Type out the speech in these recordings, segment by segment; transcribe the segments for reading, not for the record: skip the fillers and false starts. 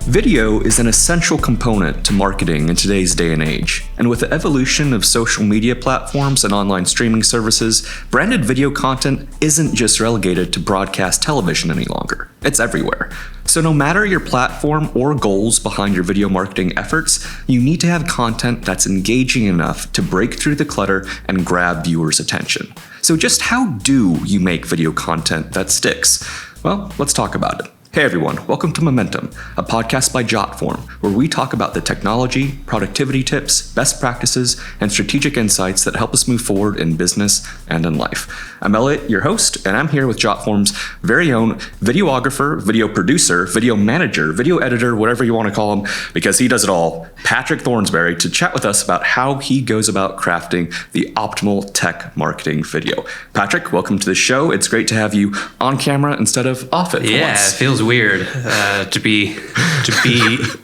Video is an essential component to marketing in today's day and age. And with the evolution of social media platforms and online streaming services, branded video content isn't just relegated to broadcast television any longer. It's everywhere. So no matter your platform or goals behind your video marketing efforts, you need to have content that's engaging enough to break through the clutter and grab viewers' attention. So just how do you make video content that sticks? Well, let's talk about it. Hey everyone, welcome to Momentum, a podcast by Jotform, where we talk about the technology, productivity tips, best practices, and strategic insights that help us move forward in business and in life. I'm Elliot, your host, and I'm here with Jotform's very own videographer, video producer, video manager, video editor, whatever you want to call him, because he does it all, Patrick Thornsberry, to chat with us about how he goes about crafting the optimal tech marketing video. Patrick, welcome to the show. It's great to have you on camera instead of off it for once. Yeah, it feels weird to be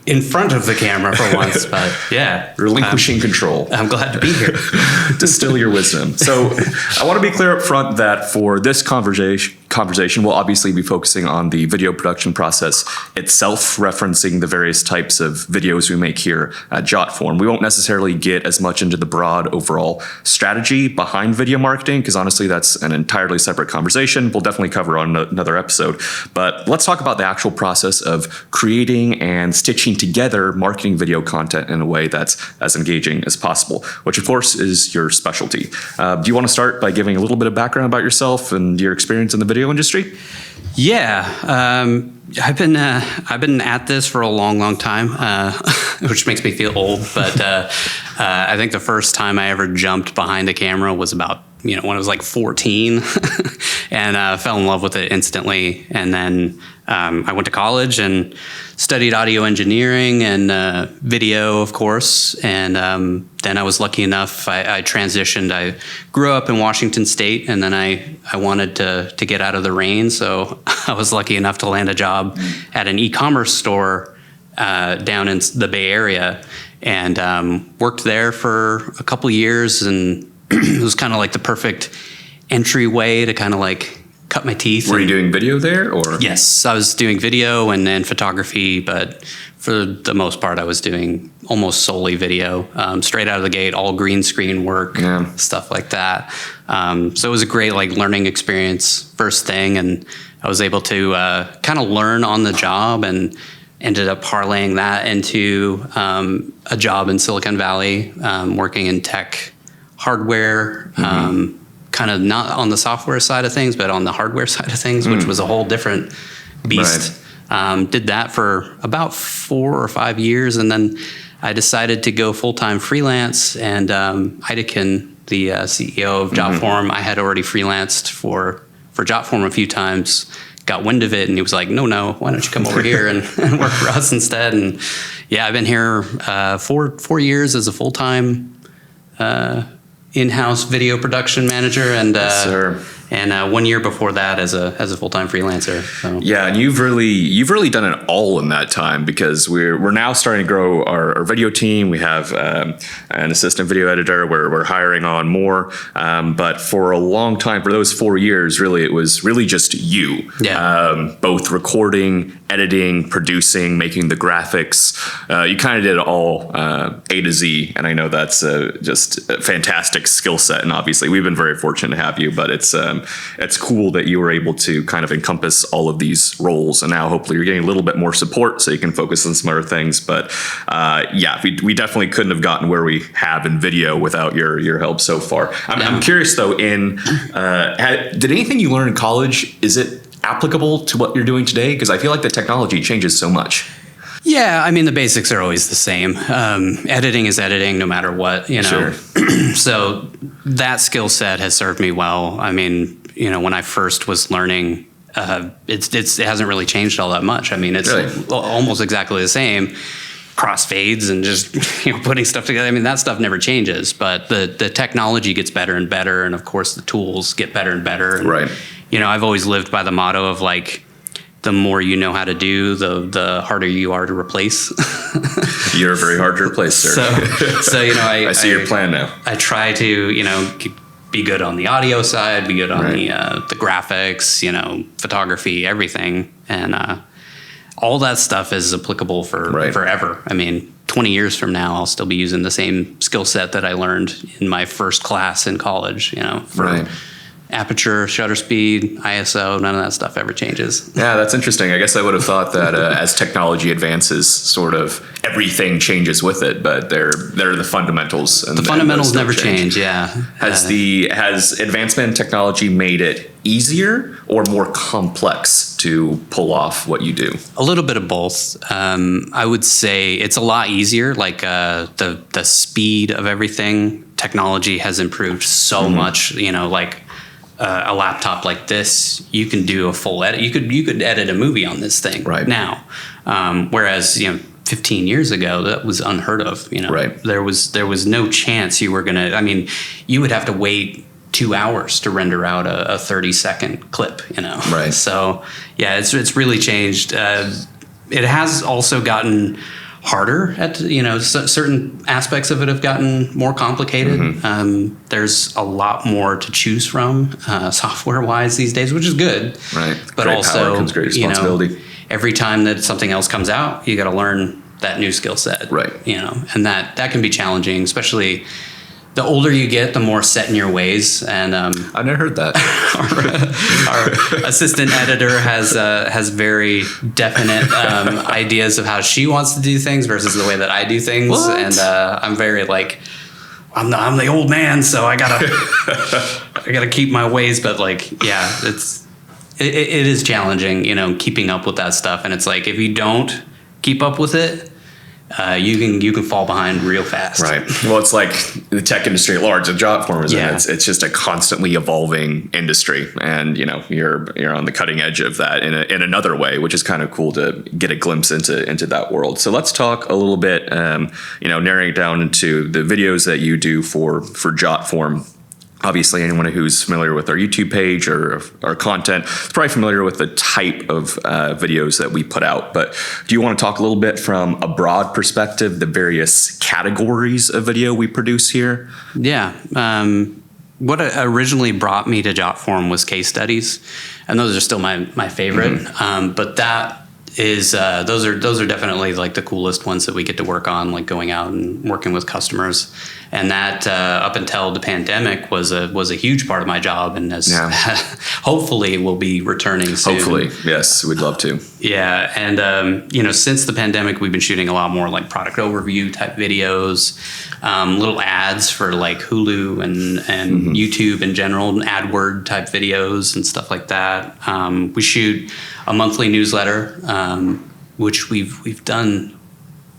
in front of the camera for once, but yeah, relinquishing control. I'm glad to be here. Distill your wisdom. So I want to be clear up front that for this conversation, we'll obviously be focusing on the video production process itself, referencing the various types of videos we make here at Jotform. We won't necessarily get as much into the broad overall strategy behind video marketing, because honestly, that's an entirely separate conversation. We'll definitely cover on another episode. But let's talk about the actual process of creating and stitching together marketing video content in a way that's as engaging as possible, which of course is your specialty. Do you want to start by giving a little bit of background about yourself and your experience in the video industry? Yeah, I've been at this for a long time, which makes me feel old. But I think the first time I ever jumped behind a camera was about when I was like 14, and fell in love with it instantly. And then I went to college and studied audio engineering and video, of course. And then I was lucky enough, I transitioned. I grew up in Washington State, and then I wanted to get out of the rain. So I was lucky enough to land a job at an e-commerce store down in the Bay Area, and worked there for a couple years. And it was kind of like the perfect entryway to kind of like cut my teeth. Were you doing video there, or? Yes, I was doing video and then photography, but for the most part, I was doing almost solely video, straight out of the gate, all green screen work, stuff like that. So it was a great learning experience first thing, and I was able to kind of learn on the job, and ended up parlaying that into a job in Silicon Valley, working in tech hardware, kind of not on the software side of things, but on the hardware side of things, which was a whole different beast. Right. Did that for about 4 or 5 years, and then I decided to go full-time freelance. And Heidekin, the CEO of Jotform, I had already freelanced for Jotform a few times, got wind of it, and he was like, no, why don't you come over here and work for us instead? And yeah, I've been here 4 years as a full-time in-house video production manager, and yes, sir. And 1 year before that as a full-time freelancer. So. Yeah, and you've really done it all in that time, because we're now starting to grow our video team. We have an assistant video editor. We're hiring on more, but for a long time, for those 4 years, really it was really just you. Yeah. Both recording, editing, producing, making the graphics. You kind of did it all A to Z, and I know that's just a fantastic skill set. And obviously, we've been very fortunate to have you. But it's cool that you were able to kind of encompass all of these roles, and now hopefully you're getting a little bit more support so you can focus on some other things. But yeah, we definitely couldn't have gotten where we have in video without your help so far. I'm curious though, did anything you learn in college, is it applicable to what you're doing today? Because I feel like the technology changes so much. Yeah, I mean, the basics are always the same. Editing is editing no matter what, Sure. So that skill set has served me well. I mean, when I first was learning, it hasn't really changed all that much. I mean, it's really almost exactly the same. Crossfades and just putting stuff together. I mean, that stuff never changes, but the technology gets better and better, and of course the tools get better and better. And, right. I've always lived by the motto of the more you know how to do, the harder you are to replace. You're very hard to replace, sir. So I see your plan now. I try to be good on the audio side, be good on the graphics, photography, everything, and all that stuff is applicable for forever. I mean, 20 years from now, I'll still be using the same skill set that I learned in my first class in college, for aperture, shutter speed, ISO, none of that stuff ever changes. Yeah, that's interesting. I guess I would have thought that as technology advances, sort of everything changes with it, but they're the fundamentals. And the fundamentals never change. Yeah. Has advancement in technology made it easier or more complex to pull off what you do? A little bit of both. I would say it's a lot easier. Like the speed of everything, technology has improved so much. Like a laptop like this, you can do a full edit. You could edit a movie on this thing now. Whereas 15 years ago, that was unheard of. There was no chance you were gonna. I mean, you would have to wait 2 hours to render out a 30-second clip. So yeah, it's really changed. It has also gotten harder at certain aspects of it have gotten more complicated. There's a lot more to choose from software wise these days, which is good. But great also power comes great responsibility. Every time that something else comes out, you got to learn that new skill set. And that can be challenging, especially the older you get, the more set in your ways. And I've never heard that. our assistant editor has very definite ideas of how she wants to do things versus the way that I do things. What? And I'm very like, I'm the old man, so I gotta keep my ways. But like, yeah, it is challenging, keeping up with that stuff. And it's like, if you don't keep up with it, you can fall behind real fast. Well, it's like the tech industry at large, the Jotform is it's just a constantly evolving industry, and you're on the cutting edge of that in another way, which is kind of cool to get a glimpse into that world. So let's talk a little bit, narrowing it down into the videos that you do for Jotform. Obviously, anyone who's familiar with our YouTube page or our content is probably familiar with the type of videos that we put out. But do you want to talk a little bit from a broad perspective, the various categories of video we produce here? Yeah. What originally brought me to Jotform was case studies, and those are still my favorite. But that is those are definitely like the coolest ones that we get to work on, like going out and working with customers. And that up until the pandemic was a huge part of my job, and hopefully will be returning soon. Hopefully, yes, we'd love to. Yeah, and since the pandemic, we've been shooting a lot more like product overview type videos, little ads for like Hulu and YouTube in general, and AdWord type videos and stuff like that. We shoot a monthly newsletter, which we've done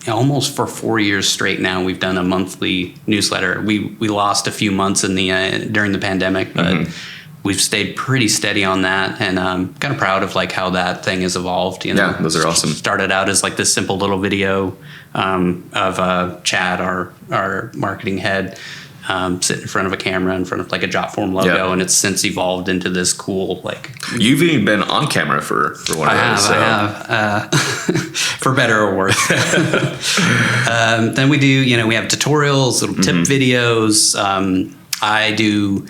almost for 4 years straight now. We've done a monthly newsletter. We lost a few months during the pandemic, but we've stayed pretty steady on that, and I'm kind of proud of like how that thing has evolved. Yeah, those are awesome. Started out as like this simple little video of Chad, our marketing head, sit in front of a camera in front of like a Jotform logo, and it's since evolved into this cool like. You've even been on camera for one of those. I have, for better or worse. Then we do, we have tutorials, little tip videos. I do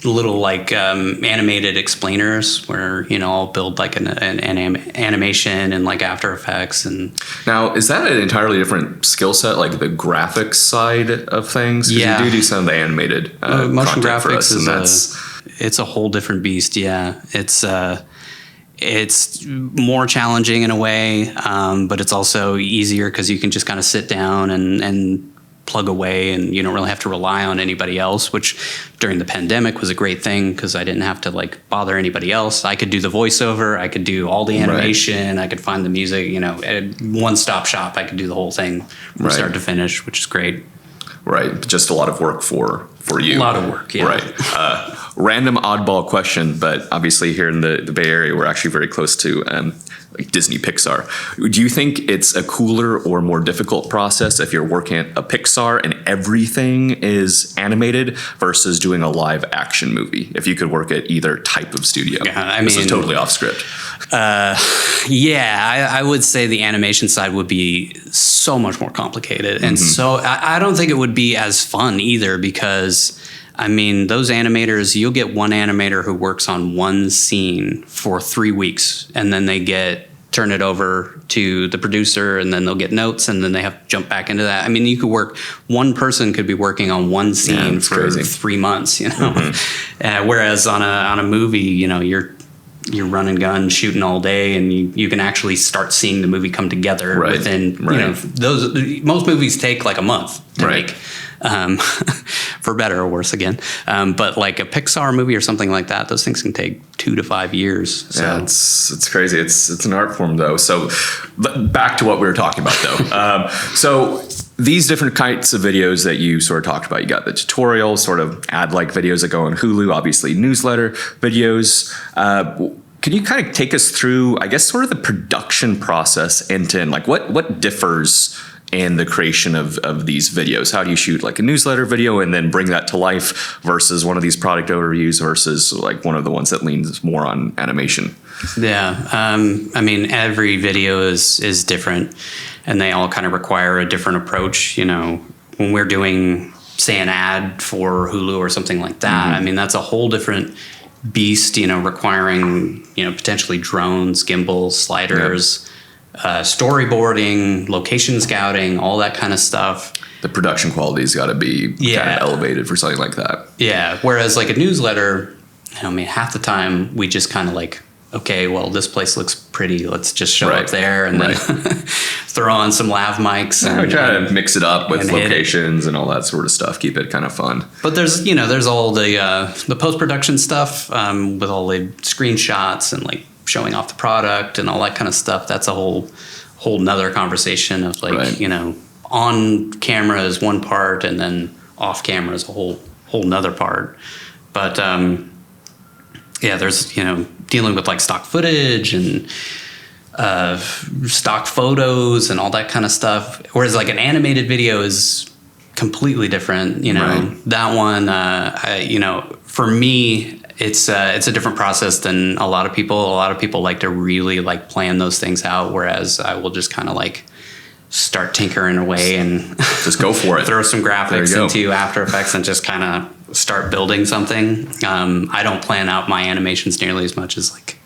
little like animated explainers where I'll build like an animation in like After Effects. And now, is that an entirely different skill set, like the graphics side of things? Yeah, you do some of the animated motion graphics for us, it's a whole different beast. Yeah, it's more challenging in a way, but it's also easier because you can just kind of sit down and plug away, and you don't really have to rely on anybody else, which during the pandemic was a great thing because I didn't have to like bother anybody else. I could do the voiceover, I could do all the animation, I could find the music, at one-stop shop. I could do the whole thing from start to finish, which is great. Just a lot of work for you. A lot of work, yeah. Random oddball question, but obviously here in the Bay Area, we're actually very close to like Disney Pixar. Do you think it's a cooler or more difficult process if you're working at a Pixar and everything is animated versus doing a live action movie? If you could work at either type of studio. Yeah, this is totally off script. I would say the animation side would be so much more complicated. And so I don't think it would be as fun either because I mean, those animators, you'll get one animator who works on one scene for 3 weeks, and then they turn it over to the producer, and then they'll get notes, and then they have to jump back into that. I mean, one person could be working on one scene for crazy. 3 months, you know. Mm-hmm. Whereas on a movie, you know, you're running gun, shooting all day, and you can actually start seeing the movie come together within, you know, most movies take like a month to make. For better or worse again. But like a Pixar movie or something like that, those things can take 2 to 5 years. So. Yeah, it's crazy. It's an art form though. So back to what we were talking about though. So these different kinds of videos that you sort of talked about, you got the tutorial sort of ad-like videos that go on Hulu, obviously newsletter videos. Can you kind of take us through, I guess, sort of the production process end to end? Like what differs in the creation of these videos? How do you shoot like a newsletter video and then bring that to life versus one of these product overviews versus like one of the ones that leans more on animation? Yeah. I mean, every video is different, and they all kind of require a different approach. You know, when we're doing, say, an ad for Hulu or something like that, I mean, that's a whole different beast, you know, requiring, you know, potentially drones, gimbals, sliders, storyboarding, location scouting, all that kind of stuff. The production quality's got to be kind of elevated for something like that. Yeah. Whereas like a newsletter, I mean, half the time we just kind of like, okay, well, this place looks pretty. Let's just show up there and then throw on some lav mics. And try to mix it up with locations and all that sort of stuff. Keep it kind of fun. But there's all the post-production stuff with all the screenshots and like showing off the product and all that kind of stuff. That's a whole nother conversation of like, you know, on camera is one part and then off camera is a whole nother part. But there's, you know, dealing with like stock footage and stock photos and all that kind of stuff. Whereas like an animated video is completely different, you know. That one, you know, for me, it's a different process than a lot of people. A lot of people like to really like plan those things out, whereas I will just kind of like start tinkering away and just go for it. Throw some graphics into After Effects and just kind of start building something. I don't plan out my animations nearly as much as like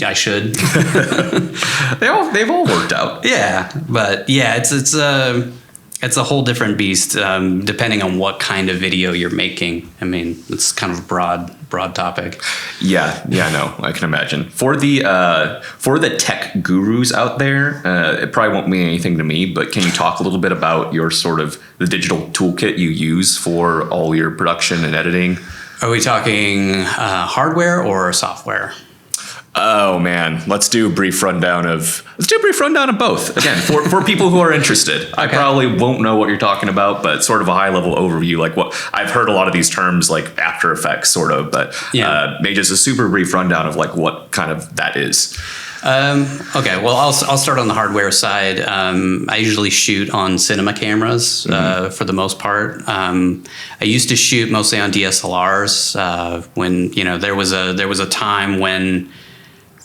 I should. They've all worked out. Yeah, but yeah, it's a whole different beast depending on what kind of video you're making. I mean, it's kind of a broad topic. Yeah, no, I can imagine. For the tech gurus out there, it probably won't mean anything to me, but can you talk a little bit about your sort of the digital toolkit you use for all your production and editing? Are we talking hardware or software? Oh man, let's do a brief rundown of both. Again, for people who are interested. Okay. I probably won't know what you're talking about, but sort of a high level overview, like what I've heard a lot of these terms like After Effects sort of, but maybe just a super brief rundown of like what kind of that is. Okay, well, I'll start on the hardware side. I usually shoot on cinema cameras for the most part. I used to shoot mostly on DSLRs when, you know, there was a time when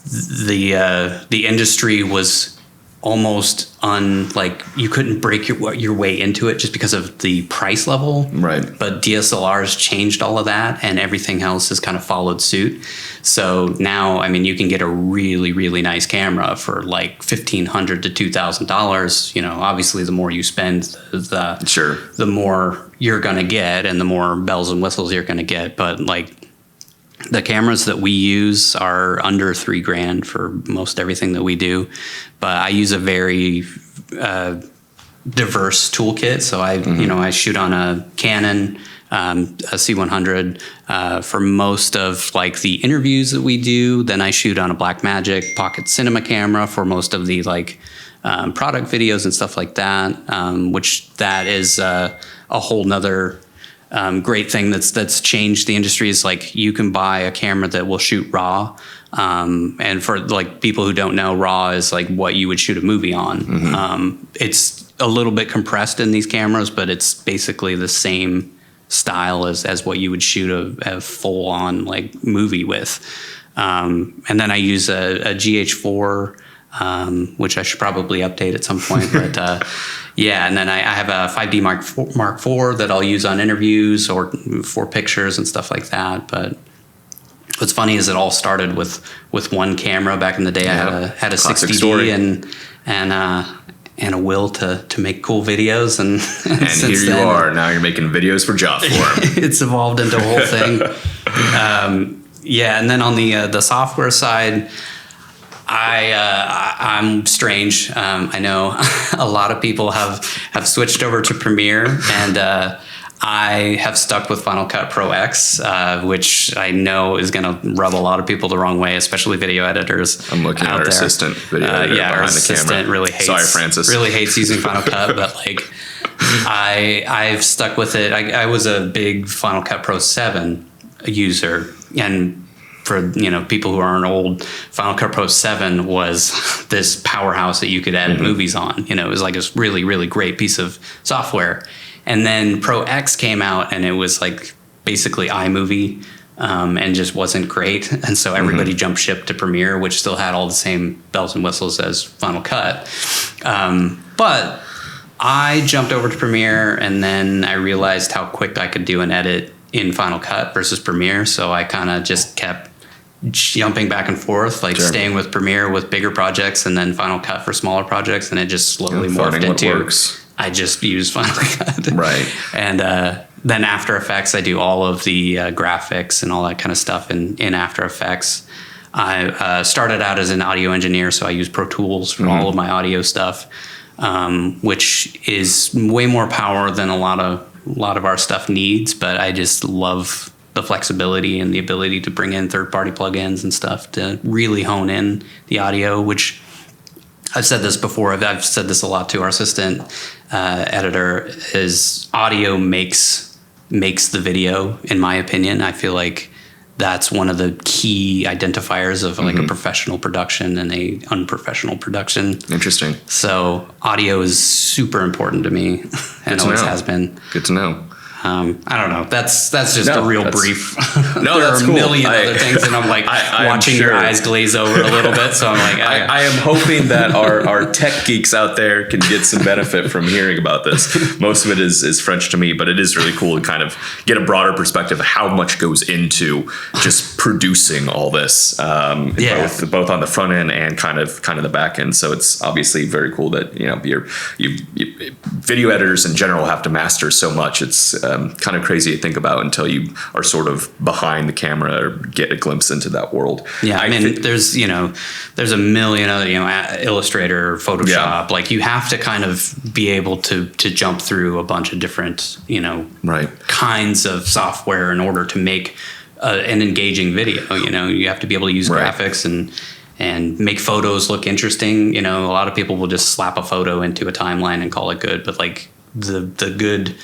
the industry was almost you couldn't break your way into it just because of the price level. Right. But DSLRs changed all of that, and everything else has kind of followed suit. So now, I mean, you can get a really, really nice camera for like $1,500 to $2,000. You know, obviously, the more you spend, the more you're going to get, and the more bells and whistles you're going to get. But like, the cameras that we use are under $3,000 for most everything that we do, but I use a very diverse toolkit. So I shoot on a Canon, a C100 for most of like the interviews that we do. Then I shoot on a Blackmagic Pocket Cinema camera for most of the like product videos and stuff like that, which that is a whole nother great thing that's changed the industry. Is like you can buy a camera that will shoot RAW, and for like people who don't know, RAW is like what you would shoot a movie on. It's a little bit compressed in these cameras, but it's basically the same style as what you would shoot a full on like movie with. And then I use a GH4 which I should probably update at some point. But yeah, and then I have a 5D Mark IV that I'll use on interviews or for pictures and stuff like that. But what's funny is it all started with one camera back in the day. I had a 60D and a will to make cool videos, and here you are. Now you're making videos for Jotform. It's evolved into a whole thing. Yeah, and then on the software side, I'm strange. I know a lot of people have switched over to Premiere, and I have stuck with Final Cut Pro X, which I know is going to rub a lot of people the wrong way, especially video editors. I'm looking at our assistant video editor behind our the assistant camera. Sorry, Francis. Really hates using Final Cut, but like I've stuck with it. I was a big Final Cut Pro 7 user, and for people who aren't old, Final Cut Pro 7 was this powerhouse that you could edit movies on. It was like this really, really great piece of software. And then Pro X came out, and it was like basically iMovie, and just wasn't great. And so everybody jumped ship to Premiere, which still had all the same bells and whistles as Final Cut. But I jumped over to Premiere, and then I realized how quick I could do an edit in Final Cut versus Premiere. So I kind of just kept jumping back and forth, like staying with Premiere with bigger projects, and then Final Cut for smaller projects, and it just slowly morphed into I just use Final Cut. Right. And then After Effects, I do all of the graphics and all that kind of stuff in After Effects. I started out as an audio engineer, so I use Pro Tools for all of my audio stuff, which is way more power than a lot of our stuff needs, but I just love the flexibility and the ability to bring in third-party plugins and stuff to really hone in the audio, which I've said this before. I've said this a lot to our assistant editor. Is audio makes the video, in my opinion. I feel like that's one of the key identifiers of like a professional production and a unprofessional production. Interesting. So audio is super important to me, and always has been. Good to know. I don't know. That's just a real brief. No, there that's are cool. a million other things, and I'm like watching your eyes glaze over a little bit. So I'm like, I am hoping that our tech geeks out there can get some benefit from hearing about this. Most of it is French to me, but it is really cool to kind of get a broader perspective of how much goes into just producing all this, both on the front end and kind of the back end. So it's obviously very cool that your video editors in general have to master so much. It's kind of crazy to think about until you are sort of behind the camera or get a glimpse into that world. Yeah, I mean, there's a million other, Illustrator, Photoshop. Like you have to kind of be able to jump through a bunch of different, kinds of software in order to make an engaging video. You have to be able to use graphics and make photos look interesting. A lot of people will just slap a photo into a timeline and call it good, but like the good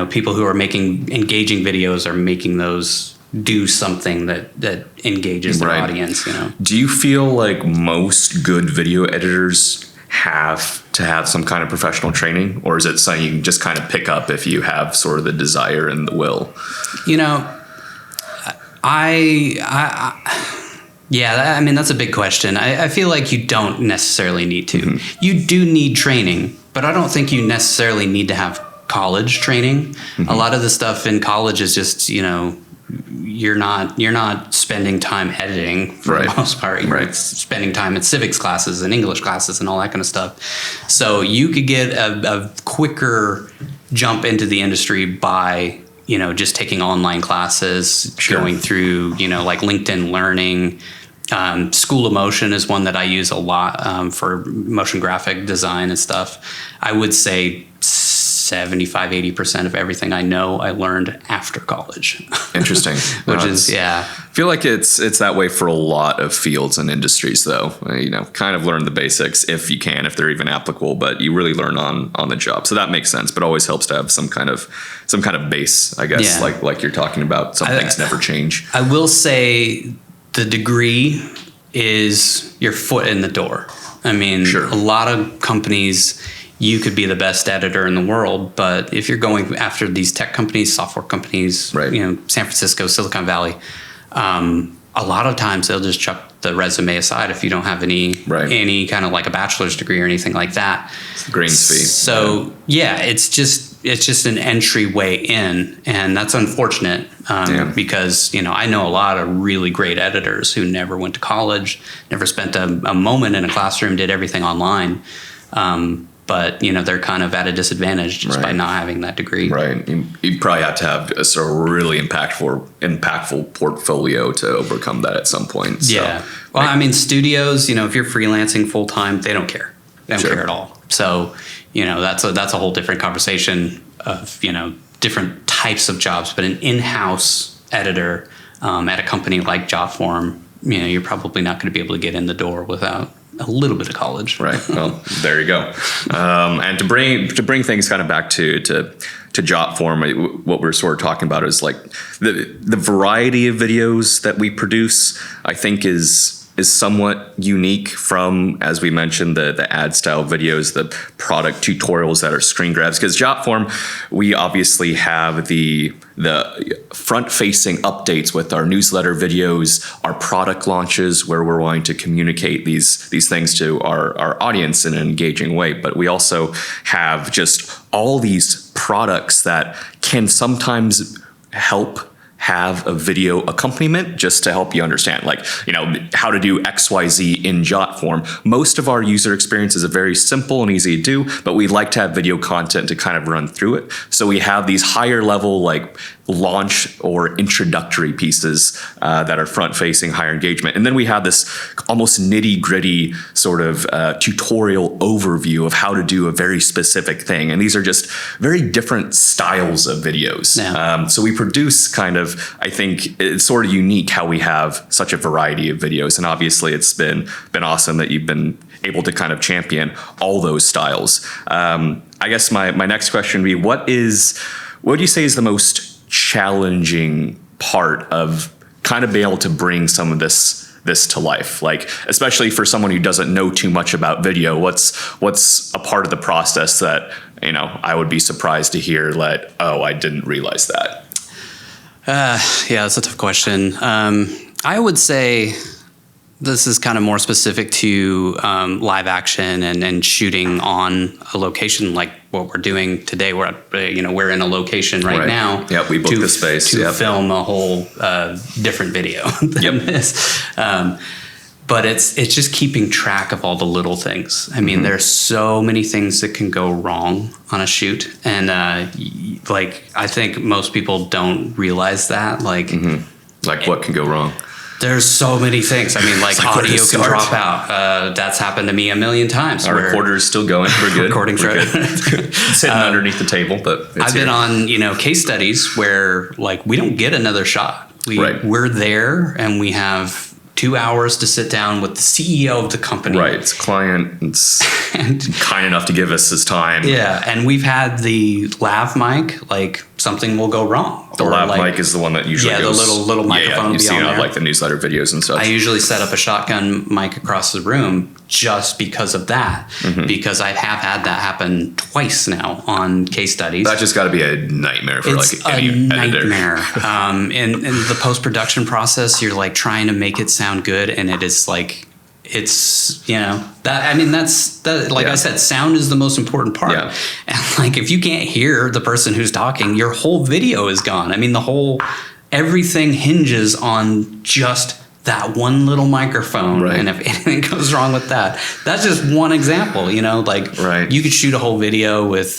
people who are making engaging videos are making those do something that engages their audience. Do you feel like most good video editors have to have some kind of professional training, or is it something you can just kind of pick up if you have sort of the desire and the will? Yeah, I mean, that's a big question. I feel like you don't necessarily need to. You do need training, but I don't think you necessarily need to have college training. A lot of the stuff in college is just, you're not spending time editing for the most part. You're spending time in civics classes and English classes and all that kind of stuff. So you could get a quicker jump into the industry by just taking online classes, going through, like LinkedIn Learning. School of Motion is one that I use a lot for motion graphic design and stuff. I would say 75-80% of everything I know I learned after college. Interesting. I feel like it's that way for a lot of fields and industries, though. Kind of learn the basics if you can, if they're even applicable, but you really learn on the job. So that makes sense, but always helps to have some kind of base, I guess, like you're talking about. Some things never change. I will say the degree is your foot in the door. I mean, a lot of companies, you could be the best editor in the world, but if you're going after these tech companies, software companies, San Francisco, Silicon Valley, a lot of times they'll just chuck the resume aside if you don't have any kind of like a bachelor's degree or anything like that. Greens fee. So it's just an entryway in, and that's unfortunate because I know a lot of really great editors who never went to college, never spent a moment in a classroom, did everything online. But they're kind of at a disadvantage just by not having that degree. Right. You probably have to have a sort of really impactful portfolio to overcome that at some point. So, yeah. Well, I mean, studios, if you're freelancing full time, they don't care. They don't care at all. So, that's a whole different conversation of different types of jobs. But an in-house editor at a company like Jotform, you're probably not going to be able to get in the door without a little bit of college. Right. Well, there you go. And to bring things kind of back to Jotform, what we're sort of talking about is like the variety of videos that we produce, I think is somewhat unique from, as we mentioned, the ad style videos, the product tutorials that are screen grabs. Because Jotform, we obviously have the front-facing updates with our newsletter videos, our product launches, where we're wanting to communicate these things to our audience in an engaging way. But we also have just all these products that can sometimes help have a video accompaniment just to help you understand, like, how to do XYZ in Jotform. Most of our user experience is very simple and easy to do, but we like to have video content to kind of run through it. So we have these higher level, like launch or introductory pieces that are front facing, higher engagement. And then we have this almost nitty gritty sort of tutorial overview of how to do a very specific thing. And these are just very different styles of videos. Yeah. So we produce kind of, I think it's sort of unique how we have such a variety of videos. And obviously it's been awesome that you've been able to kind of champion all those styles. I guess my next question would be, what do you say is the most challenging part of kind of being able to bring some of this to life, like especially for someone who doesn't know too much about video? What's a part of the process that I would be surprised to hear that, oh, I didn't realize that? Yeah, that's a tough question. I would say this is kind of more specific to live action and shooting on a location like what we're doing today. We're in a location right now. Yeah, we booked the space to film a whole different video than this. But it's just keeping track of all the little things. I mean, there's so many things that can go wrong on a shoot, and I think most people don't realize that. Like what can go wrong? There's so many things. I mean, like audio can drop out. That's happened to me a million times. Our recorder is still going. We're good. Recording's good. It's hidden underneath the table, but I've been on case studies where like we don't get another shot. We're there and we have 2 hours to sit down with the CEO of the company. Right. It's a client. It's kind enough to give us his time. Yeah. And we've had the lav mic, like something will go wrong. The lav mic is the one that usually goes. Yeah, the little microphone will be on there. Like the newsletter videos and stuff. I usually set up a shotgun mic across the room just because of that. Because I have had that happen twice now on case studies. That's just got to be a nightmare for any nightmare. In the post-production process, you're like trying to make it sound good, and it is like, it's I said, sound is the most important part. Yeah. And like if you can't hear the person who's talking, your whole video is gone. I mean, everything hinges on just that one little microphone. Right. And if anything goes wrong with that, that's just one example. You could shoot a whole video with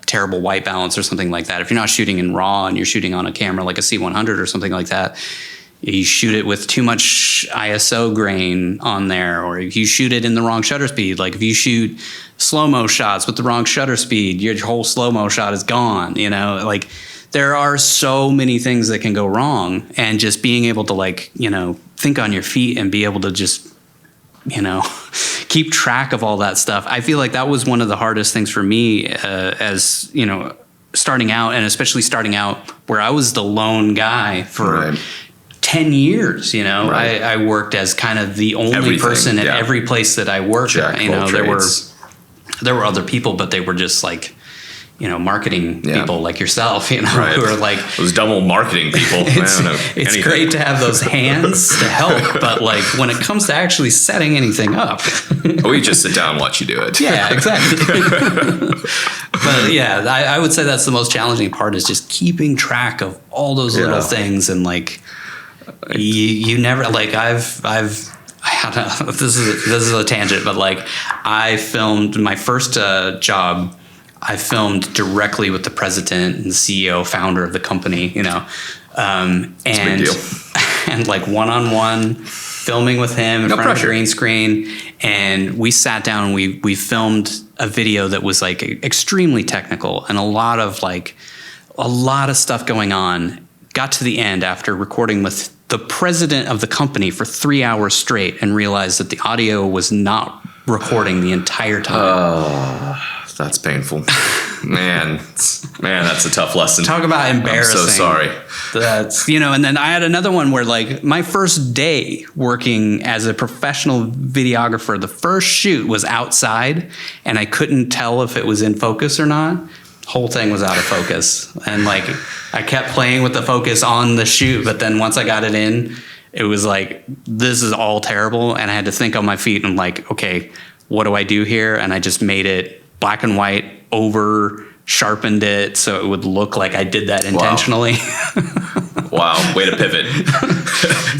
terrible white balance or something like that. If you're not shooting in RAW and you're shooting on a camera like a C100 or something like that, you shoot it with too much ISO grain on there, or if you shoot it in the wrong shutter speed, like if you shoot slow-mo shots with the wrong shutter speed, your whole slow-mo shot is gone. Like there are so many things that can go wrong, and just being able to think on your feet and be able to just keep track of all that stuff. I feel like that was one of the hardest things for me as starting out, and especially starting out where I was the lone guy for 10 years, I worked as kind of the only person at every place that I worked. There were other people, but they were just like, marketing people like yourself, who are like those double marketing people. It's great to have those hands to help, but like when it comes to actually setting anything up, we just sit down and watch you do it. Yeah, exactly. But yeah, I would say that's the most challenging part, is just keeping track of all those little things. And like you never, like this is a tangent, but like I filmed my first job. I filmed directly with the president and the CEO, founder of the company, and like one-on-one filming with him in front of a green screen. And we sat down and we filmed a video that was like extremely technical and a lot of stuff going on. Got to the end after recording with the president of the company for 3 hours straight and realized that the audio was not recording the entire time. That's painful. Man, that's a tough lesson. Talk about embarrassing. I'm so sorry. That's, and then I had another one where like my first day working as a professional videographer, the first shoot was outside and I couldn't tell if it was in focus or not. Whole thing was out of focus. And like I kept playing with the focus on the shoot, but then once I got it in, it was like, this is all terrible. And I had to think on my feet and like, okay, what do I do here? And I just made it black and white, over sharpened it so it would look like I did that intentionally. Wow, way to pivot.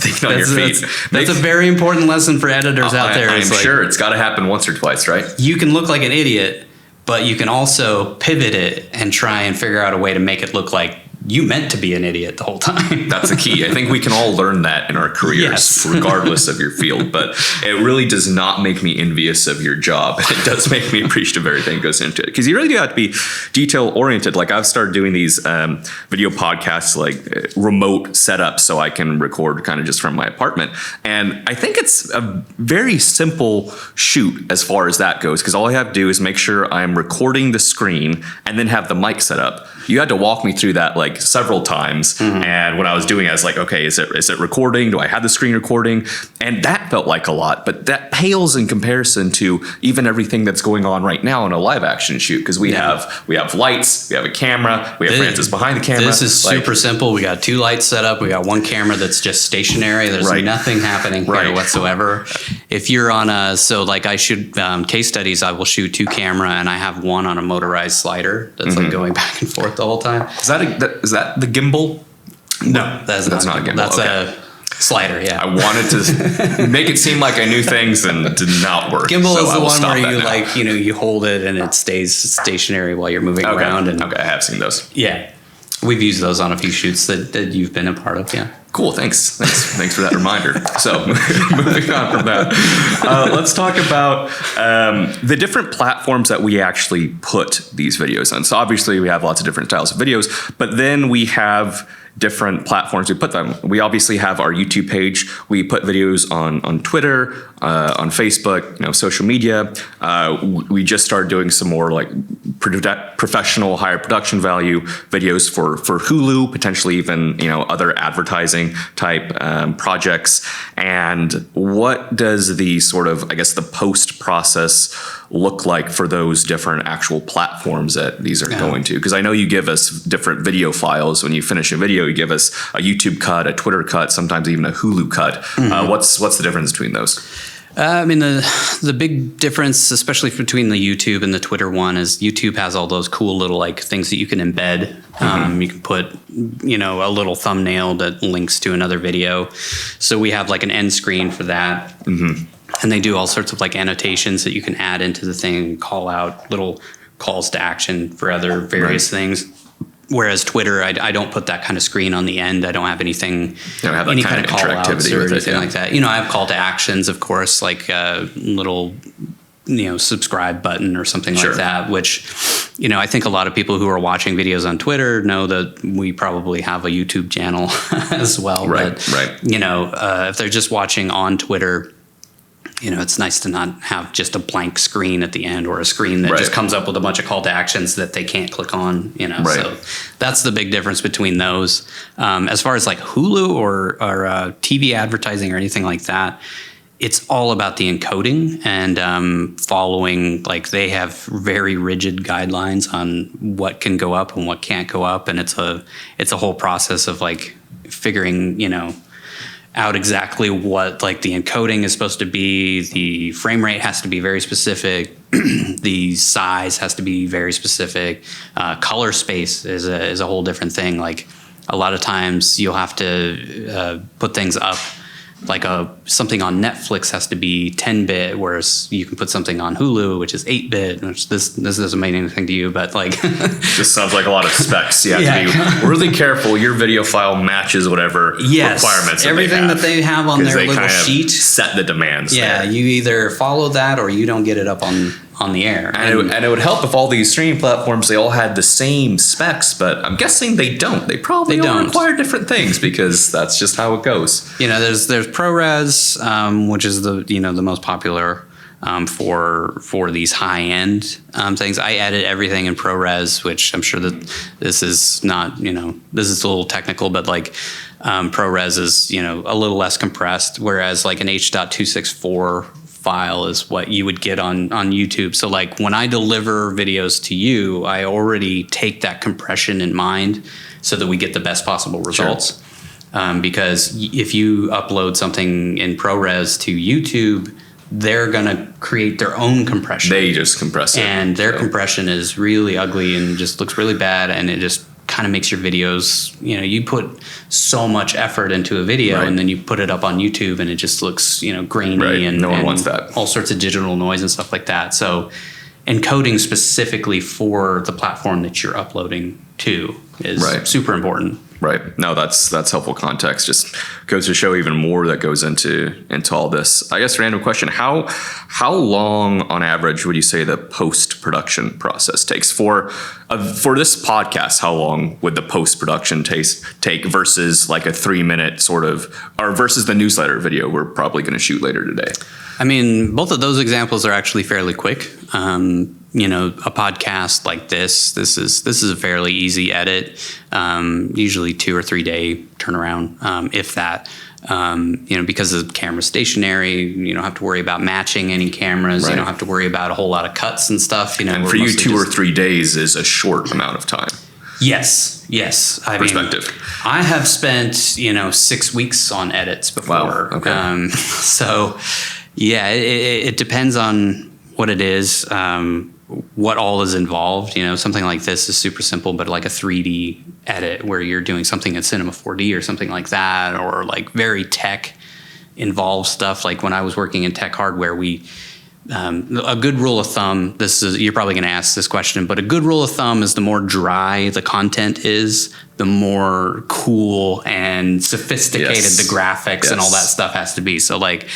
Thinking on your feet. That's a very important lesson for editors out there. I'm sure it's got to happen once or twice, right? You can look like an idiot, but you can also pivot it and try and figure out a way to make it look like you meant to be an idiot the whole time. That's the key. I think we can all learn that in our careers, regardless of your field. But it really does not make me envious of your job. It does make me appreciative of everything that goes into it. Because you really do have to be detail-oriented. Like I've started doing these video podcasts, like remote setups, so I can record kind of just from my apartment. And I think it's a very simple shoot as far as that goes. Because all I have to do is make sure I'm recording the screen and then have the mic set up. You had to walk me through that like several times. And when I was doing it, I was like, okay, is it recording? Do I have the screen recording? And that felt like a lot, but that pales in comparison to even everything that's going on right now in a live action shoot. Because we have lights, we have a camera, we have Francis behind the camera. This is super simple. We got 2 lights set up. We got 1 camera that's just stationary. There's nothing happening here whatsoever. If you're on I shoot case studies, I will shoot 2 camera and I have 1 on a motorized slider that's like going back and forth the whole time. Is that the gimbal? No, that's not a gimbal. That's a slider, yeah. I wanted to make it seem like I knew things and it did not work. Gimbal is the one where you hold it and it stays stationary while you're moving around. And I have seen those. Yeah. We've used those on a few shoots that you've been a part of, yeah. Cool, thanks for that reminder. So moving on from that, let's talk about the different platforms that we actually put these videos on. So obviously we have lots of different styles of videos, but then we have different platforms we put them. We obviously have our YouTube page. We put videos on Twitter, on Facebook, social media. We just started doing some more like professional, higher production value videos for Hulu, potentially even other advertising type projects. And what does the sort of, I guess, the post process look like for those different actual platforms that these are going to? Because I know you give us different video files when you finish a video. You give us a YouTube cut, a Twitter cut, sometimes even a Hulu cut. What's the difference between those? I mean, the big difference, especially between the YouTube and the Twitter one, is YouTube has all those cool little like things that you can embed. You can put, a little thumbnail that links to another video. So we have like an end screen for that. And they do all sorts of like annotations that you can add into the thing and call out little calls to action for other various things. Whereas Twitter, I don't put that kind of screen on the end. I don't have anything, any kind of call outs or anything like that. I have call to actions, of course, like a little, subscribe button or something like that, which, I think a lot of people who are watching videos on Twitter know that we probably have a YouTube channel as well. But, if they're just watching on Twitter, it's nice to not have just a blank screen at the end or a screen that just comes up with a bunch of call to actions that they can't click on, So that's the big difference between those. As far as like Hulu or TV advertising or anything like that, it's all about the encoding and following, like they have very rigid guidelines on what can go up and what can't go up. And it's a whole process of like figuring, out exactly what like the encoding is supposed to be. The frame rate has to be very specific. The size has to be very specific. Color space is a whole different thing. Like a lot of times you'll have to put things up. Like something on Netflix has to be 10-bit, whereas you can put something on Hulu, which is 8-bit. Which this doesn't mean anything to you, but like just sounds like a lot of specs. You have to be really careful. Your video file matches whatever requirements. Everything that they have on their little sheet set the demands. Yeah, there. You either follow that or you don't get it up on the air. And it would help if all these streaming platforms, they all had the same specs, but I'm guessing they don't. They probably don't require different things because that's just how it goes. There's ProRes, which is the most popular for these high end things. I edit everything in ProRes, which I'm sure that this is not, this is a little technical, but like ProRes is, a little less compressed, whereas like an H.264 file is what you would get on YouTube. So like when I deliver videos to you, I already take that compression in mind so that we get the best possible results. Sure. Because if you upload something in ProRes to YouTube, they're going to create their own compression. They just compress it. And their compression is really ugly and just looks really bad, and it just kind of makes your videos, you put so much effort into a video and then you put it up on YouTube and it just looks, grainy and no one wants that. All sorts of digital noise and stuff like that. So encoding specifically for the platform that you're uploading to is super important. Right. No, that's helpful context. Just goes to show even more that goes into all this. I guess random question: How long on average would you say the post-production process takes for this podcast? How long would the post-production take versus like a 3-minute sort of, or versus the newsletter video we're probably going to shoot later today? I mean, both of those examples are actually fairly quick. A podcast like this is a fairly easy edit, usually 2 or 3 day turnaround, if that. Because the camera's stationary, you don't have to worry about matching any cameras. You don't have to worry about a whole lot of cuts and stuff. And for you, 2 or 3 days is a short amount of time. Yes. Perspective. I have spent 6 weeks on edits before. Wow. Okay. So yeah, it depends on what it is, what all is involved. Something like this is super simple, but like a 3D edit where you're doing something in Cinema 4D or something like that, or like very tech involved stuff. Like when I was working in tech hardware, a good rule of thumb, you're probably going to ask this question, but a good rule of thumb is the more dry the content is, the more cool and sophisticated the graphics and all that stuff has to be. So like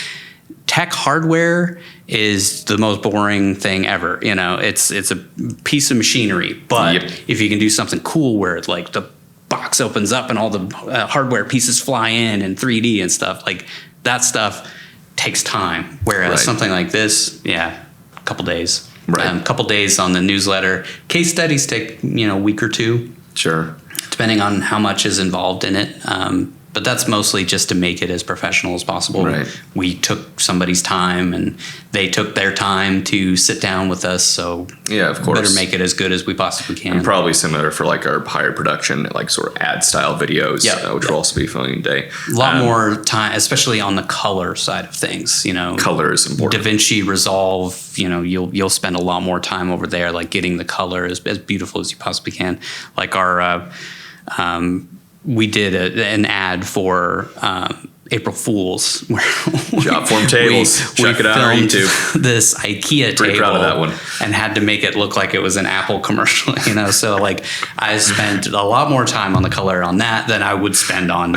tech hardware is the most boring thing ever. It's a piece of machinery, but if you can do something cool where like the box opens up and all the hardware pieces fly in 3D and stuff, like that stuff takes time. Whereas something like this, a couple days. A couple days on the newsletter. Case studies take, a week or two. Sure. Depending on how much is involved in it. But that's mostly just to make it as professional as possible. Right. We took somebody's time and they took their time to sit down with us. So of course, better make it as good as we possibly can. And probably similar for like our higher production, like sort of ad style videos, which will also be filming today. A lot more time, especially on the color side of things. Color is important. DaVinci Resolve. You'll spend a lot more time over there, like getting the color as beautiful as you possibly can. Like our. We did an ad for April Fools. Jotform tables. Check it out on YouTube. This IKEA Pretty table. Proud of that one. And had to make it look like it was an Apple commercial. So like I spent a lot more time on the color on that than I would spend on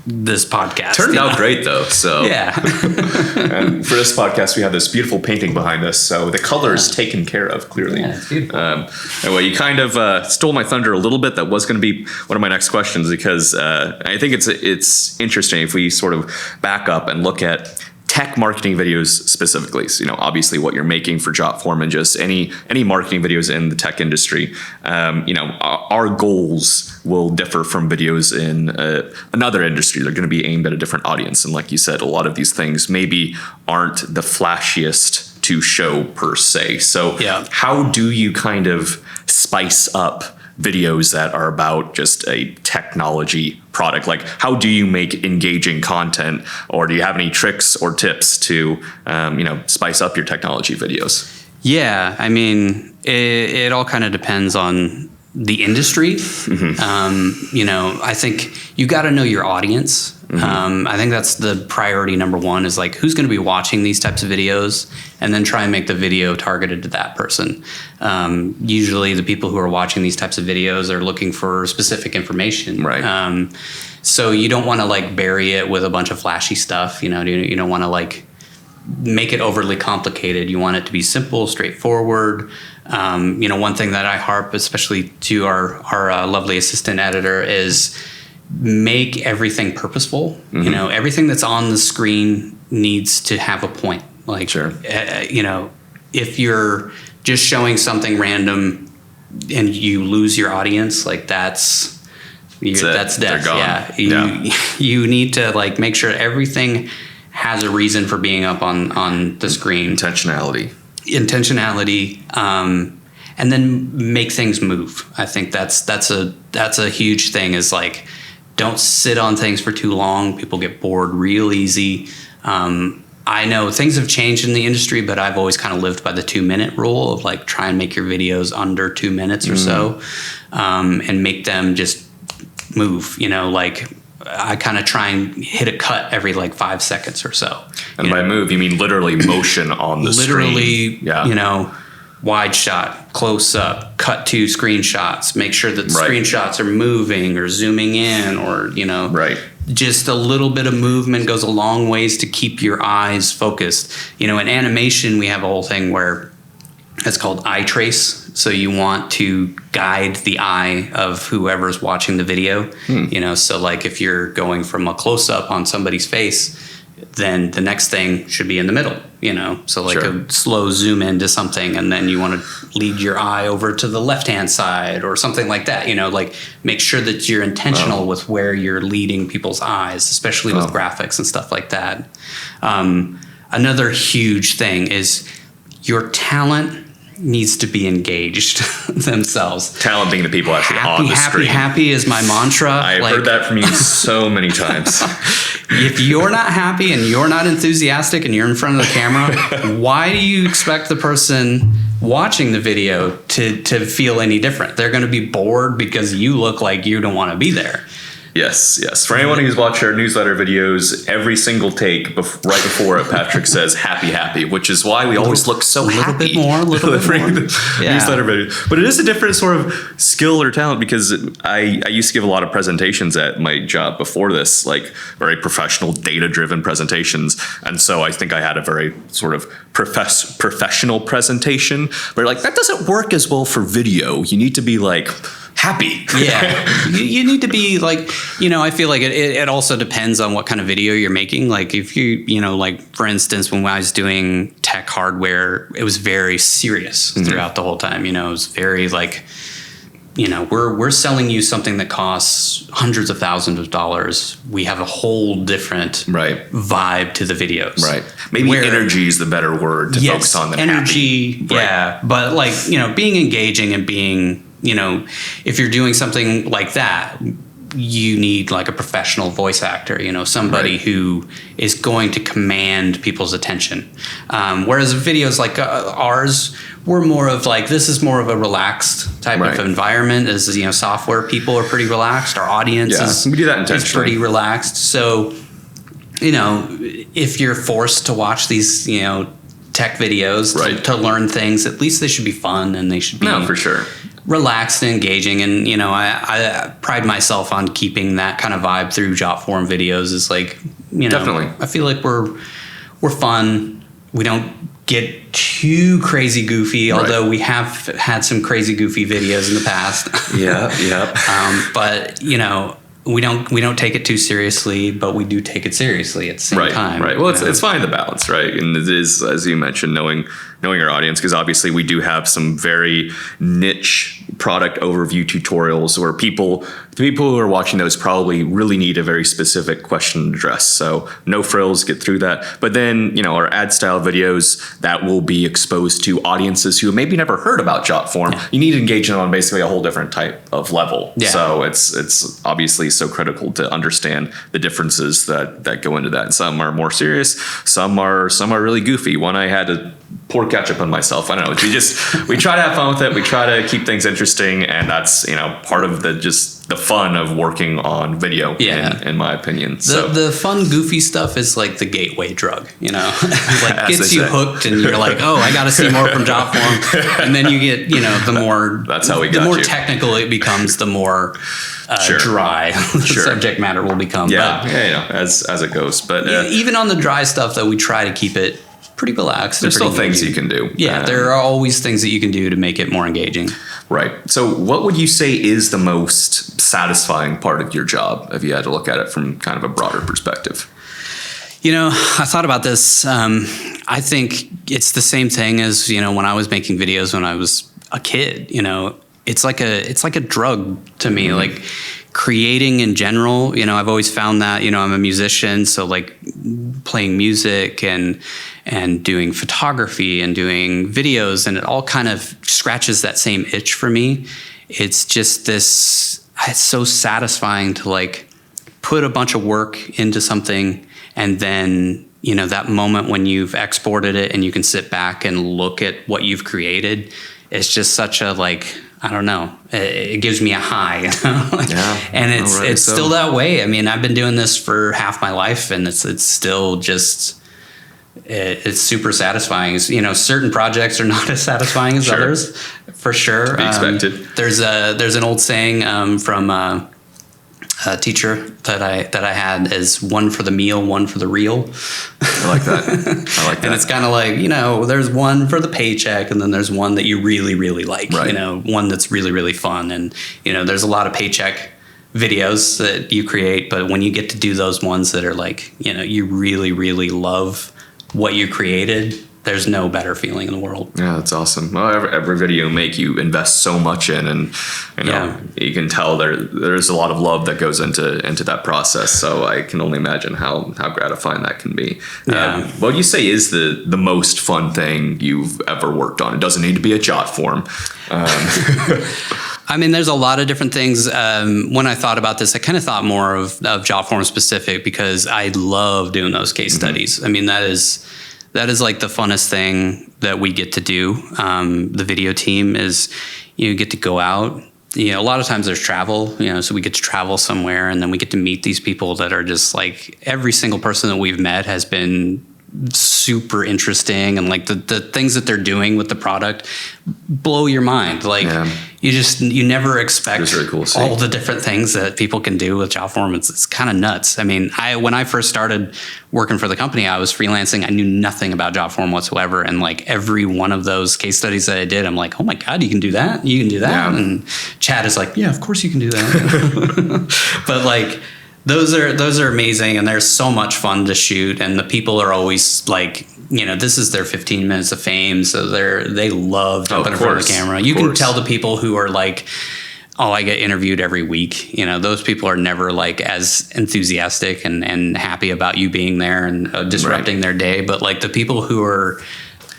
this podcast. Turned out great though. So yeah. And for this podcast, we have this beautiful painting behind us. So the color is taken care of clearly. Yeah, it's beautiful. Anyway, you kind of stole my thunder a little bit. That was going to be one of my next questions because I think it's interesting if we sort of back up and look at tech marketing videos specifically, so, obviously what you're making for Jotform and just any marketing videos in the tech industry, our goals will differ from videos in another industry. They're going to be aimed at a different audience. And like you said, a lot of these things maybe aren't the flashiest to show per se. So how do you kind of spice up videos that are about just a technology product? Like, how do you make engaging content, or do you have any tricks or tips to, spice up your technology videos? Yeah, I mean, it all kind of depends on the industry. I think you got to know your audience. I think that's the priority number one, is like, who's going to be watching these types of videos, and then try and make the video targeted to that person. Usually the people who are watching these types of videos are looking for specific information. Right. So you don't want to like bury it with a bunch of flashy stuff. You don't want to like make it overly complicated. You want it to be simple, straightforward. One thing that I harp, especially to our lovely assistant editor, is make everything purposeful. Everything that's on the screen needs to have a point. Like, sure. If you're just showing something random and you lose your audience, like that's death. They're gone. You need to like make sure everything has a reason for being up on the screen. Intentionality, and then make things move. I think that's a huge thing, is like, don't sit on things for too long. People get bored real easy. I know things have changed in the industry, but I've always kind of lived by the 2-minute rule of like, try and make your videos under 2 minutes or so, and make them just move. Like, I kind of try and hit a cut every like 5 seconds or so. And by move, you mean literally motion on the screen. Literally, wide shot, close up, cut to screenshots, make sure that the screenshots are moving or zooming in, or, just a little bit of movement goes a long ways to keep your eyes focused. In animation, we have a whole thing where it's called eye trace. So you want to guide the eye of whoever's watching the video. So like, if you're going from a close up on somebody's face, then the next thing should be in the middle, So like a slow zoom into something, and then you want to lead your eye over to the left-hand side or something like that, like make sure that you're intentional with where you're leading people's eyes, especially with graphics and stuff like that. Another huge thing is your talent needs to be engaged themselves. Talent being the people actually on the screen. Happy is my mantra. I've heard that from you so many times. If you're not happy and you're not enthusiastic and you're in front of the camera, why do you expect the person watching the video to feel any different? They're going to be bored because you look like you don't want to be there. Yes. For anyone who's watched our newsletter videos, every single take right before it, Patrick says happy, which is why we always look so happy. A little bit more. Newsletter video. But it is a different sort of skill or talent, because I used to give a lot of presentations at my job before this, like very professional, data-driven presentations. And so I think I had a very sort of professional presentation, but like, that doesn't work as well for video. You need to be like happy. You need to be like, I feel like it also depends on what kind of video you're making. Like, if like, for instance, when I was doing tech hardware, it was very serious throughout the whole time. It was very like, we're selling you something that costs hundreds of thousands of dollars. We have a whole different vibe to the videos. Right. Maybe energy is the better word to focus on than energy. Happy. Yeah. But like, being engaging and being, if you're doing something like that, you need like a professional voice actor, somebody who is going to command people's attention. Whereas videos like ours, we're more of like, this is more of a relaxed type of environment. As software people are pretty relaxed. Our audience we do that is pretty relaxed. So, if you're forced to watch these, tech videos to learn things, at least they should be fun, and they should be for sure relaxed and engaging. And I pride myself on keeping that kind of vibe through Jotform videos. Is like, definitely, I feel like we're fun. We don't get too crazy goofy, although we have had some crazy goofy videos in the past. But we don't take it too seriously, but we do take it seriously at the same time. Right. Well, it's finding the balance, right? And it is, as you mentioned, knowing our audience, because obviously we do have some very niche product overview tutorials where the people who are watching those probably really need a very specific question to address. So no frills, get through that. But then, our ad style videos that will be exposed to audiences who maybe never heard about Jotform. Yeah. You need to engage them on basically a whole different type of level. Yeah. So it's obviously so critical to understand the differences that go into that. And some are more serious, some are really goofy. One I had to pour ketchup on myself. I don't know. We try to have fun with it. We try to keep things interesting, and that's part of the fun of working on video. Yeah. in my opinion. The fun goofy stuff is like the gateway drug. Like gets you hooked, and you're like, oh, I got to see more from Jotform, and then you get the more that's how we got the more technical it becomes, the more dry the subject matter will become. As it goes. But even on the dry stuff, though, we try to keep it pretty relaxed. There's still things you can do. Yeah, there are always things that you can do to make it more engaging. Right. So what would you say is the most satisfying part of your job if you had to look at it from kind of a broader perspective? I thought about this. I think it's the same thing as, when I was making videos when I was a kid. It's like a drug to me. Mm-hmm. Like creating in general, I've always found that, I'm a musician, so like playing music and doing photography and doing videos, and it all kind of scratches that same itch for me. It's just it's so satisfying to like put a bunch of work into something, and then, that moment when you've exported it and you can sit back and look at what you've created, it's just such a I don't know. It gives me a high, and it's still that way. I mean, I've been doing this for half my life, and it's still just it's super satisfying. Certain projects are not as satisfying as others, for sure. To be expected. There's an old saying from a teacher that I had is one for the meal, one for the real. I like that. And it's kind of like, there's one for the paycheck, and then there's one that you really, really like, right. One that's really, really fun. And, there's a lot of paycheck videos that you create, but when you get to do those ones that are like, you really, really love what you created, there's no better feeling in the world. Yeah, that's awesome. Well, every video you make, you invest so much in, and you can tell there's a lot of love that goes into that process. So I can only imagine how gratifying that can be. Yeah. What would you say is the most fun thing you've ever worked on? It doesn't need to be a Jotform. I mean, there's a lot of different things. When I thought about this, I kind of thought more of Jotform specific, because I love doing those case studies. I mean, that is like the funnest thing that we get to do. The video team is, you get to go out. A lot of times there's travel, so we get to travel somewhere, and then we get to meet these people that are just like, every single person that we've met has been super interesting, and like the things that they're doing with the product blow your mind. Like you never expect really cool all the different things that people can do with Jotform. It's kind of nuts. I mean, when I first started working for the company, I was freelancing. I knew nothing about Jotform whatsoever, and like every one of those case studies that I did, I'm like, oh my God, you can do that? You can do that? Yeah. And Chad is like, yeah, of course you can do that. But like, those are amazing, and they're so much fun to shoot, and the people are always like, this is their 15 minutes of fame, so they love jumping in front of the camera. You can tell the people who are like, oh, I get interviewed every week. Those people are never like as enthusiastic and happy about you being there and disrupting their day. But like the people who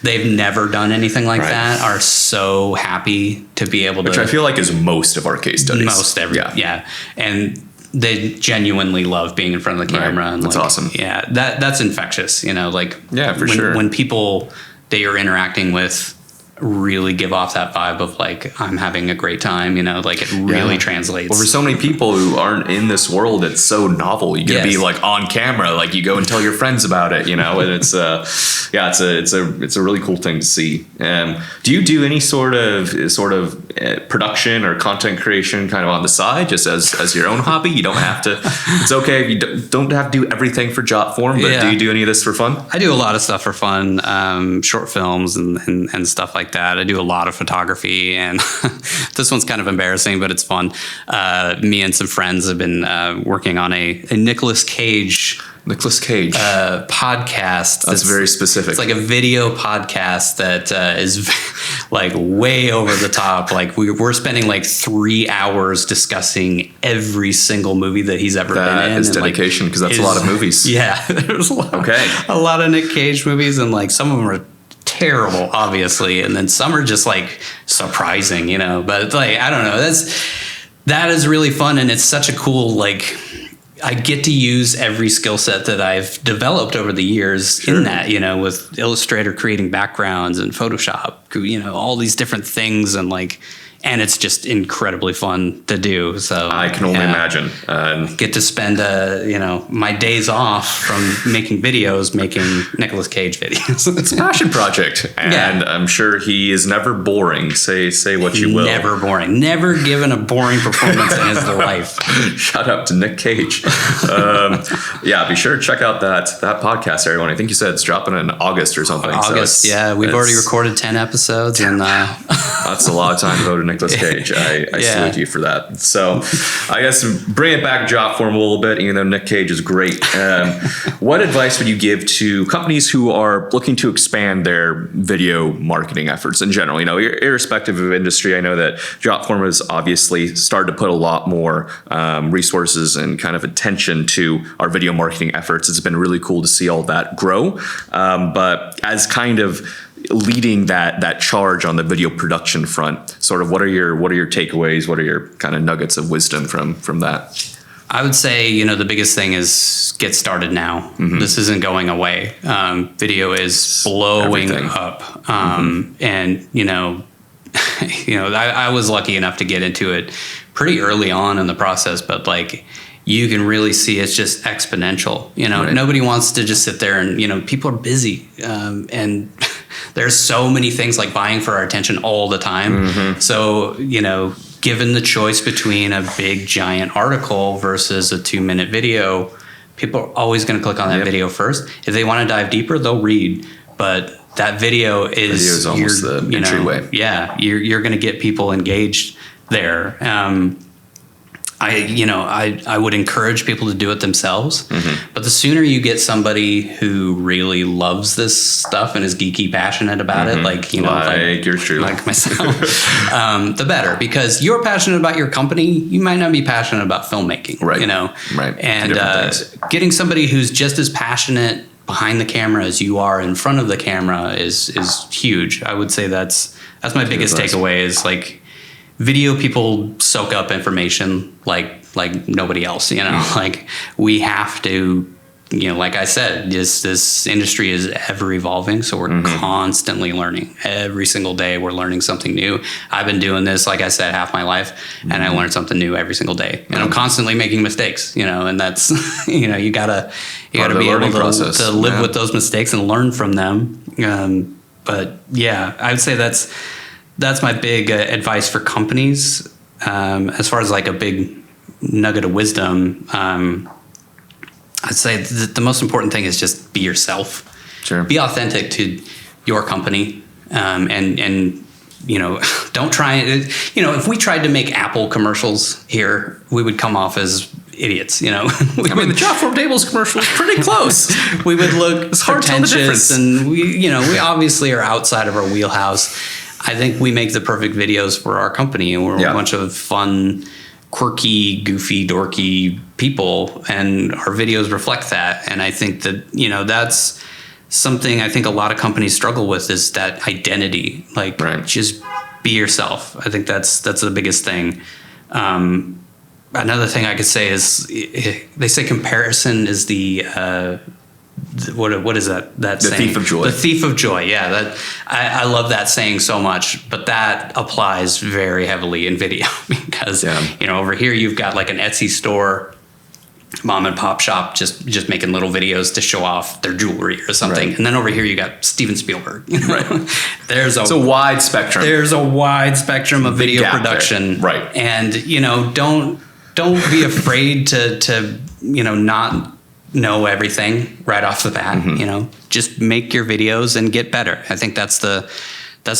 they've never done anything like that are so happy to be able to. Which I feel like is most of our case studies. Yeah. And they genuinely love being in front of the camera. Right. And that's awesome. Yeah, that's infectious. Sure. When people that you're interacting with really give off that vibe of like, I'm having a great time, like it really translates. Well, for so many people who aren't in this world, it's so novel. You get to be like on camera, like you go and tell your friends about it, and it's it's a really cool thing to see. Do you do any sort of production or content creation kind of on the side, just as your own hobby? You don't have to. It's okay if you don't have to do everything for Jotform, but do you do any of this for fun? I do a lot of stuff for fun, short films and stuff like that. I do a lot of photography, and this one's kind of embarrassing, but it's fun. Me and some friends have been working on a Nicolas Cage podcast. That's very specific. It's like a video podcast that is like way over the top. Like we're spending like 3 hours discussing every single movie that he's ever been in. That is dedication, because that's a lot of movies. Yeah, there's a lot of Nick Cage movies, and like some of them are terrible, obviously, and then some are just like surprising, But like I don't know, that is really fun, and it's such a cool like. I get to use every skill set that I've developed over the years in that, with Illustrator, creating backgrounds, and Photoshop, all these different things, and it's just incredibly fun to do. So I can only imagine. Get to spend my days off from making videos, making Nicolas Cage videos. It's a passion project, and I'm sure he is never boring. Say what you will. Never boring. Never given a boring performance in his life. Shout out to Nick Cage. Be sure to check out that podcast, everyone. I think you said it's dropping in August or something. August, we've already recorded 10 episodes, and that's a lot of time to go to Nicolas Cage. I salute you for that. So I guess bring it back to Jotform a little bit, even though Nick Cage is great. What advice would you give to companies who are looking to expand their video marketing efforts in general? Irrespective of industry, I know that Jotform has obviously started to put a lot more resources and kind of attention to our video marketing efforts. It's been really cool to see all that grow. But as kind of leading that charge on the video production front, sort of what are your takeaways? What are your kind of nuggets of wisdom from that? I would say, the biggest thing is get started now. Mm-hmm. This isn't going away. Video is blowing up. And, I was lucky enough to get into it pretty early on in the process, but like, you can really see it's just exponential. Nobody wants to just sit there and, people are busy. And there's so many things like vying for our attention all the time. Mm-hmm. So, given the choice between a big giant article versus a 2-minute video, people are always going to click on that video first. If they want to dive deeper, they'll read. But that video is almost the entryway. Yeah, you're going to get people engaged there. I would encourage people to do it themselves, but the sooner you get somebody who really loves this stuff and is geeky passionate about it, like yours truly, like myself, the better, because you're passionate about your company. You might not be passionate about filmmaking, right? And getting somebody who's just as passionate behind the camera as you are in front of the camera is huge. I would say that's my biggest takeaway is like, video people soak up information like nobody else, like we have to, like I said, this industry is ever evolving. So we're constantly learning. Every single day we're learning something new. I've been doing this, like I said, half my life, and I learn something new every single day. And I'm constantly making mistakes, and that's, you gotta be able to live with those mistakes and learn from them. But yeah, I would say that's my big advice for companies. As far as like a big nugget of wisdom, I'd say the most important thing is just be yourself. Sure. Be authentic to your company, and don't try. If we tried to make Apple commercials here, we would come off as idiots. The Jotform Tables commercial is pretty close. We would look it's hard to tell the difference, and we obviously are outside of our wheelhouse. I think we make the perfect videos for our company, and we're a bunch of fun, quirky, goofy, dorky people, and our videos reflect that. And I think that, that's something I think a lot of companies struggle with, is that identity. Like, just be yourself. I think that's the biggest thing. Another thing I could say is, they say comparison is the what is that saying? The thief of joy. The thief of joy. Yeah, that I love that saying so much, but that applies very heavily in video because over here you've got like an Etsy store mom and pop shop just making little videos to show off their jewelry or something. Right. And then over here you got Steven Spielberg. Right. It's a wide spectrum. There's a wide spectrum of video production. There. Right. And don't be afraid to not know everything right off the bat. Mm-hmm. Just make your videos and get better. I think that's the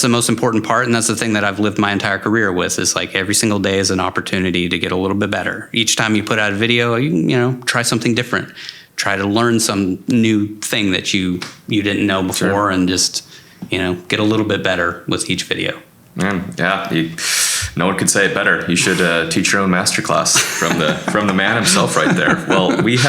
most important part, and that's the thing that I've lived my entire career with, is like every single day is an opportunity to get a little bit better. Each time you put out a video, you try something different. Try to learn some new thing that you didn't know before. Sure. And just, get a little bit better with each video. Man, yeah, no one could say it better. You should teach your own masterclass from the man himself right there. Well, we've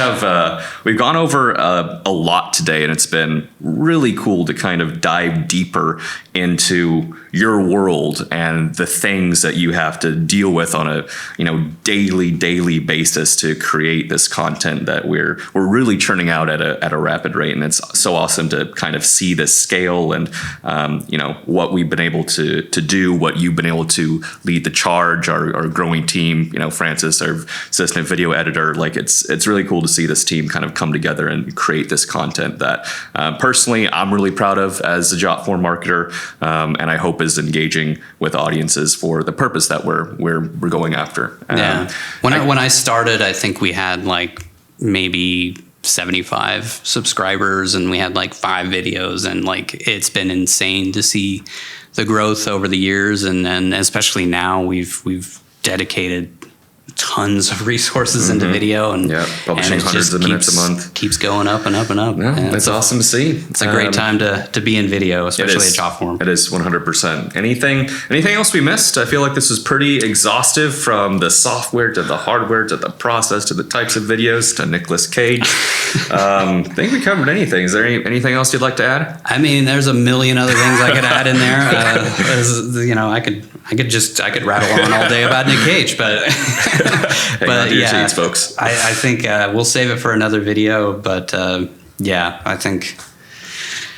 gone over a lot today, and it's been really cool to kind of dive deeper into your world and the things that you have to deal with on a daily basis to create this content that we're really churning out at a rapid rate. And it's so awesome to kind of see the scale and what we've been able to do, what you've been able to lead the charge, our growing team, Francis, our assistant video editor. Like it's really cool to see this team kind of come together and create this content that personally I'm really proud of as a Jotform marketer, and I hope is engaging with audiences for the purpose that we're going after. Yeah. When I started, I think we had like maybe 75 subscribers, and we had like 5 videos, and like it's been insane to see the growth over the years, and then especially now we've dedicated tons of resources into video, and publishing hundreds of minutes a month, keeps going up and up and up. Yeah, that's awesome to see. It's a great time to be in video, especially at Jotform. It is 100%. Anything else we missed? I feel like this was pretty exhaustive, from the software to the hardware to the process to the types of videos to Nicolas Cage. I think we covered anything. Is there anything else you'd like to add? I mean, there's a million other things I could add in there. I could rattle on all day about Nick Cage, but hang on to your seats, folks. I think we'll save it for another video. But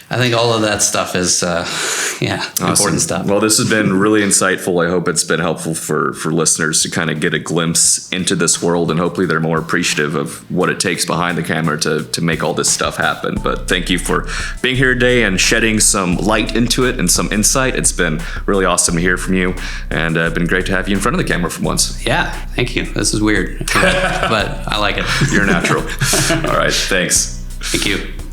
I think all of that stuff is awesome. Important stuff. Well, this has been really insightful. I hope it's been helpful for listeners to kind of get a glimpse into this world, and hopefully they're more appreciative of what it takes behind the camera to make all this stuff happen. But thank you for being here today and shedding some light into it and some insight. It's been really awesome to hear from you, and been great to have you in front of the camera for once. Yeah, thank you. This is weird, but I like it. You're natural. All right, thanks. Thank you.